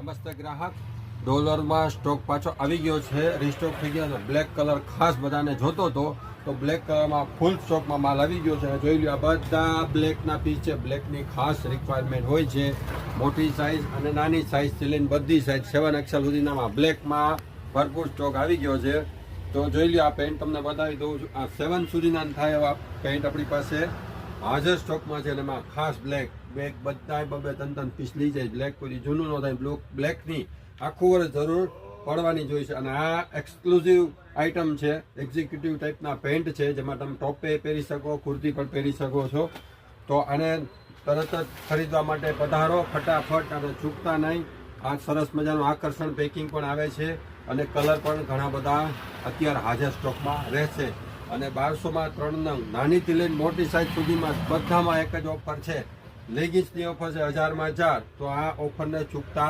નમસ્તે ગ્રાહક, ડોલરમાં સ્ટોક પાછો આવી ગયો છે, રીસ્ટોક થઈ ગયો. બ્લેક કલર ખાસ બધાને જોતો હતો તો બ્લેક કલરમાં ફૂલ સ્ટોકમાં માલ આવી ગયો છે. જોઈ લો, આ બધા બ્લેકના પીસ છે. બ્લેકની ખાસ રિક્વાયરમેન્ટ હોય છે. મોટી સાઇઝ અને નાની સાઇઝથી લઈને બધી સાઇઝ 7 XL સુધીનામાં બ્લેકમાં ભરપૂર સ્ટોક આવી ગયો છે. તો જોઈ લો, આ પેન્ટ તમને બતાવી દઉં છું. આ 7 સુધીના થાય એવા પેન્ટ આપણી પાસે હાજર સ્ટોકમાં છે. અને એમાં ખાસ બ્લેક બધા બબે ત્રણ પીસ લઈ જાય. બ્લેક કોઈ જૂનું ન થાય. બ્લેકની આખું વર્ષ જરૂર પડવાની જોઈ છે. અને આ એક્સક્લુઝિવ આઇટમ છે. એક્ઝિક્યુટિવ ટાઈપના પેન્ટ છે, જેમાં તમે ટોપે પહેરી શકો, કુર્તી પણ પહેરી શકો છો. તો આને તરત જ ખરીદવા માટે પધારો ફટાફટ, અને ચૂકતા નહીં. આ સરસ મજાનું આકર્ષણ પેકિંગ પણ આવે છે, અને કલર પણ ઘણા બધા અત્યારે હાજર સ્ટોકમાં રહેશે. અને 1200માં 3 નંગ, નાનીથી લઈને મોટી સાઇઝ સુધીમાં બધામાં એક જ ઓફર છે. લેગીન્સની ઓફર છે 1000માં 4. તો આ ઓફરને ચૂકતા